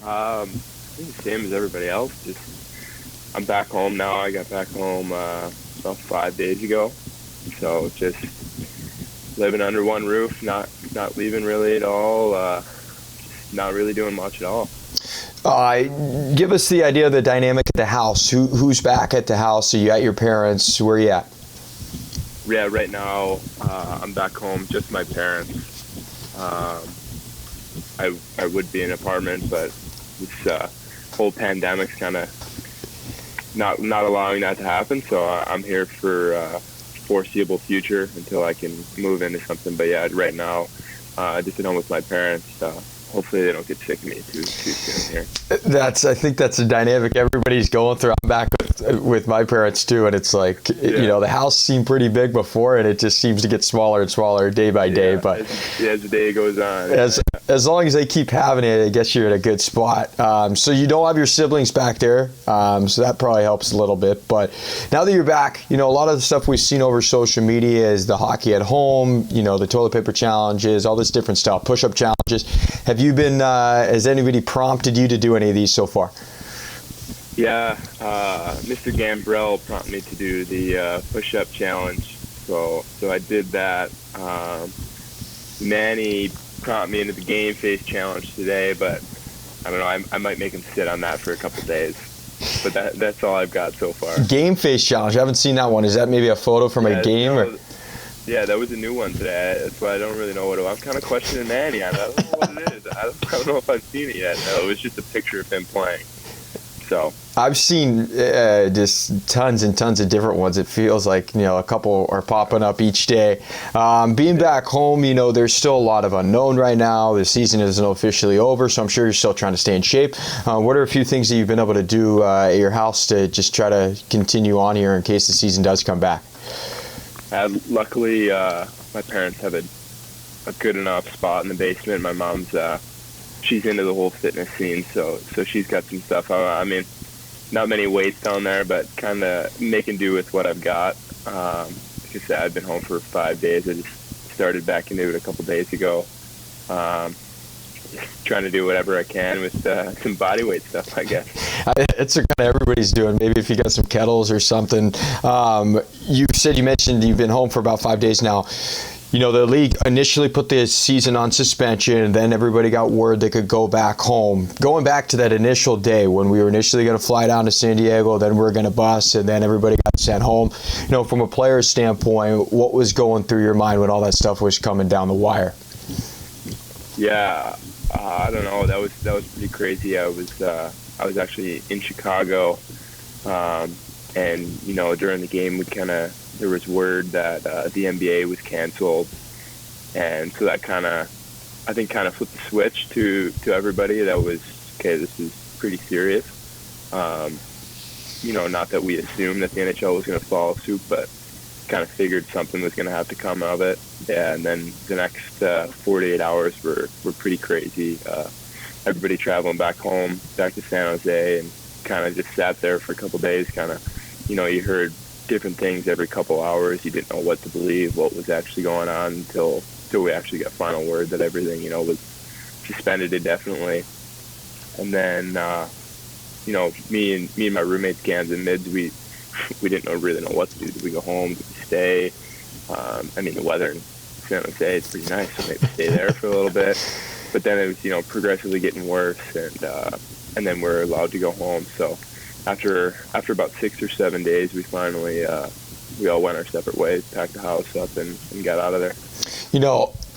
I think the same as everybody else. I'm back home now. I got back home about 5 days ago. So just living under one roof, not leaving really at all. Just not really doing much at all. Give us the idea of the dynamic at the house. Who's back at the house? Are you at your parents'? Where are you at? Yeah, right now I'm back home, just my parents. I would be in an apartment, but this whole pandemic's kind of not allowing that to happen. So I'm here for foreseeable future until I can move into something. But yeah, right now, just at home with my parents. Hopefully they don't get sick of me too soon here. I think that's a dynamic everybody's going through. I'm back with my parents too, and it's like, the house seemed pretty big before, and it just seems to get smaller and smaller day by day. But as the day goes on, as long as they keep having it, I guess you're in a good spot. So you don't have your siblings back there, so that probably helps a little bit. But now that you're back, a lot of the stuff we've seen over social media is the hockey at home, the toilet paper challenges, all this different stuff, push-up challenges. Has anybody prompted you to do any of these so far? Yeah, Mr. Gambrell prompted me to do the push-up challenge, so I did that. Manny prompted me into the game face challenge today, but I don't know, I might make him sit on that for a couple days. But that's all I've got so far. Game face challenge, I haven't seen that one. Is that maybe a photo from a game? Yeah, that was a new one today. That's why I don't really know I'm kind of questioning Manny on it. I don't know what it is. I don't know if I've seen it yet. No, it was just a picture of him playing. So I've seen just tons and tons of different ones. It feels like, a couple are popping up each day. Being back home, there's still a lot of unknown right now. The season isn't officially over, so I'm sure you're still trying to stay in shape. What are a few things that you've been able to do at your house to just try to continue on here in case the season does come back? Luckily, my parents have a good enough spot in the basement. My mom's she's into the whole fitness scene, so she's got some stuff. I mean, not many weights down there, but kind of making do with what I've got. Like I said, I've been home for 5 days. I just started back into it a couple days ago. Trying to do whatever I can with some body weight stuff, I guess. It's what kind of everybody's doing. Maybe if you got some kettles or something. You mentioned you've been home for about 5 days now. The league initially put the season on suspension, and then everybody got word they could go back home. Going back to that initial day when we were initially going to fly down to San Diego, then we were going to bus, and then everybody got sent home. From a player's standpoint, what was going through your mind when all that stuff was coming down the wire? Yeah, I don't know. That was pretty crazy. I was actually in Chicago, and during the game there was word that the NBA was canceled, and so that kind of flipped the switch to everybody. That was okay. This is pretty serious. Not that we assumed that the NHL was going to follow suit, but kind of figured something was going to have to come of it. Yeah, and then the next 48 hours were pretty crazy. Everybody traveling back home, back to San Jose, and kind of just sat there for a couple days. Kind of, you heard different things every couple hours. You didn't know what to believe, what was actually going on until we actually got final word that everything, was suspended indefinitely. And then, me and my roommates, Gans and Mids, we didn't really know what to do. Did we go home? Did we stay? The weather in San Jose is pretty nice, so maybe stay there for a little bit. But then it was, progressively getting worse, and then we're allowed to go home. So after about 6 or 7 days, we finally we all went our separate ways, packed the house up, and got out of there.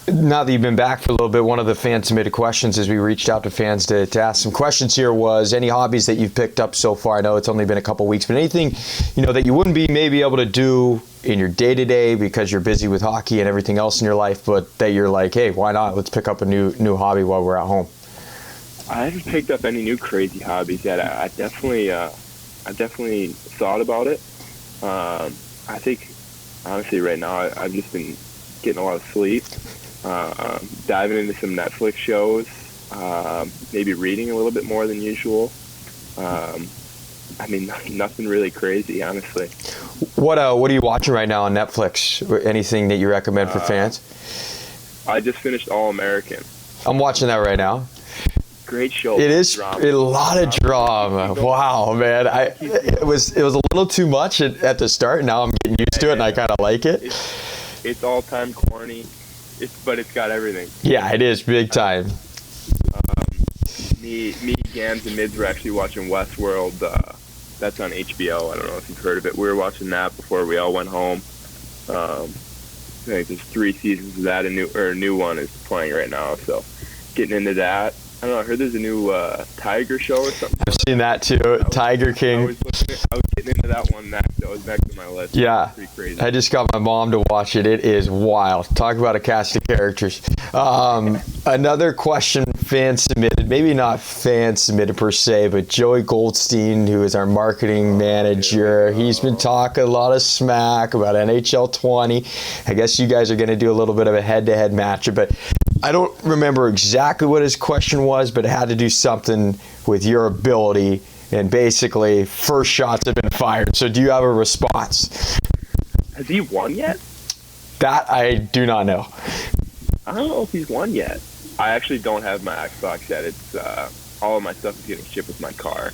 Now that you've been back for a little bit, one of the fan-submitted questions as we reached out to fans to ask some questions here was any hobbies that you've picked up so far? I know it's only been a couple weeks, but anything, that you wouldn't be maybe able to do in your day-to-day because you're busy with hockey and everything else in your life, but that you're like, hey, why not? Let's pick up a new hobby while we're at home. I haven't picked up any new crazy hobbies yet. I definitely thought about it. I think, honestly, right now, I've just been getting a lot of sleep. Diving into some Netflix shows, maybe reading a little bit more than usual. Nothing really crazy, honestly. What are you watching right now on Netflix? Anything that you recommend for fans? I just finished All American. I'm watching that right now. great show. It is a lot of drama. Wow, man. It was a little too much at the start. Now I'm getting used to it, and I kind of like it. It's all time corny, but it's got everything. Yeah, it is big time. Me, Gams, and Mids were actually watching Westworld. That's on HBO. I don't know if you've heard of it. We were watching that before we all went home. I think there's 3 seasons of that. A new one is playing right now. So getting into that. I don't know. I heard there's a new Tiger show or something. I've seen that too. Tiger King. I was getting into that one next. That was next on my list. Yeah. Pretty crazy. I just got my mom to watch it. It is wild. Talk about a cast of characters. Another question fan submitted, maybe not fan submitted per se, but Joey Goldstein, who is our marketing manager, he's been talking a lot of smack about NHL 20. I guess you guys are going to do a little bit of a head-to-head matchup, but I don't remember exactly what his question was, but it had to do something with your ability, and basically first shots have been fired. So do you have a response? Has he won yet? That I do not know. I don't know if he's won yet. I actually don't have my Xbox yet. It's all of my stuff is getting shipped with my car.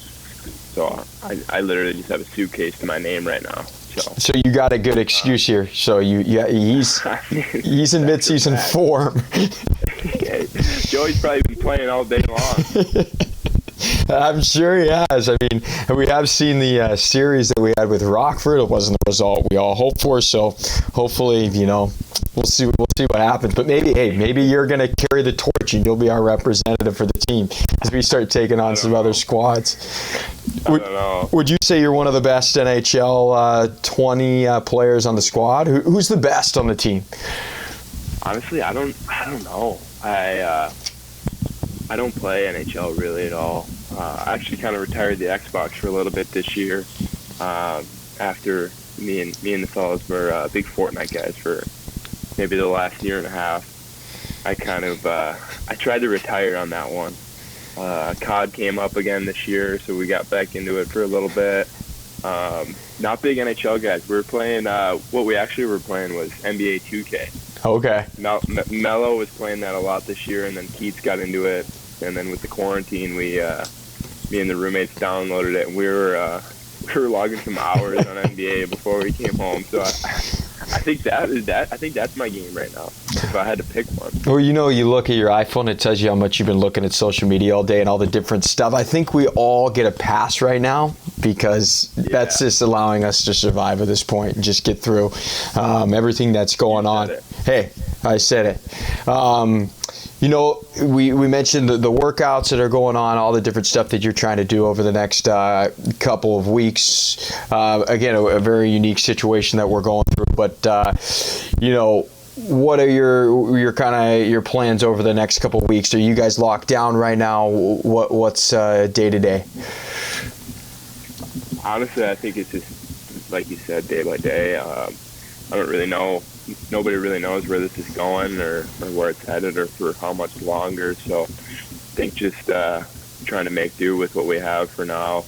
So I literally just have a suitcase to my name right now. So you got a good excuse here. So he's in mid-season form. Joey's probably been playing all day long. I'm sure he has. I mean, we have seen the series that we had with Rockford. It wasn't the result we all hoped for. So hopefully, we'll see what happens. But maybe you're going to carry the torch and you'll be our representative for the team as we start taking on some other squads. I don't know. Would you say you're one of the best NHL 20 players on the squad? Who's the best on the team? Honestly, I don't know. I don't play NHL really at all. I actually kind of retired the Xbox for a little bit this year. After me and the fellas were big Fortnite guys for maybe the last year and a half. I tried to retire on that one. COD came up again this year, so we got back into it for a little bit. Not big NHL guys. We were playing. What we actually were playing was NBA 2K. Okay. Mello was playing that a lot this year, and then Keats got into it. And then with the quarantine, me and the roommates downloaded it, and we were logging some hours on NBA before we came home. So I think that's my game right now. If I had to pick one. Well, you look at your iPhone, it tells you how much you've been looking at social media all day and all the different stuff. I think we all get a pass right now because that's just allowing us to survive at this point and just get through everything that's going on. Hey, I said it. We mentioned the workouts that are going on, all the different stuff that you're trying to do over the next couple of weeks. Again, a very unique situation that we're going through. But, what are your plans over the next couple of weeks? Are you guys locked down right now? What's day to day? Honestly, I think it's just, like you said, day by day. I don't really know. Nobody really knows where this is going or where it's headed or for how much longer. So I think just trying to make do with what we have for now.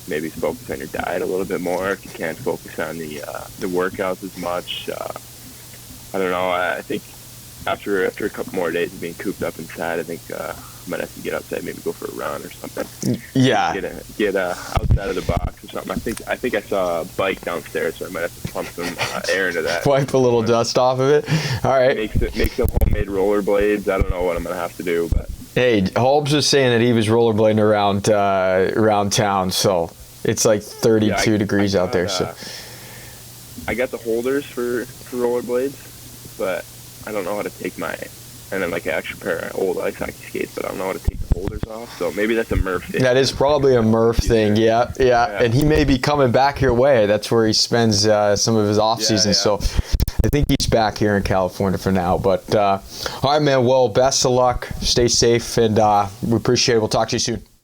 Maybe focus on your diet a little bit more if you can't focus on the workouts as much. I don't know. I think after a couple more days of being cooped up inside, I think I might have to get outside, maybe go for a run or something. Yeah. Get outside of the box or something. I think I saw a bike downstairs, so I might have to pump some air into that. Wipe a little dust off of it. All right. Make some homemade rollerblades. I don't know what I'm gonna have to do, but. Hey, Holmes was saying that he was rollerblading around town, so it's like 32 degrees out there. So I got the holders for rollerblades, but I don't know how to take and then like an extra pair of old ice hockey skates, but I don't know how to take the holders off. So maybe that's a Murph thing. That is probably a Murph thing, yeah. And he may be coming back your way. That's where he spends some of his off season. So I think he's back here in California for now. But all right, man. Well, best of luck. Stay safe, and we appreciate it. We'll talk to you soon.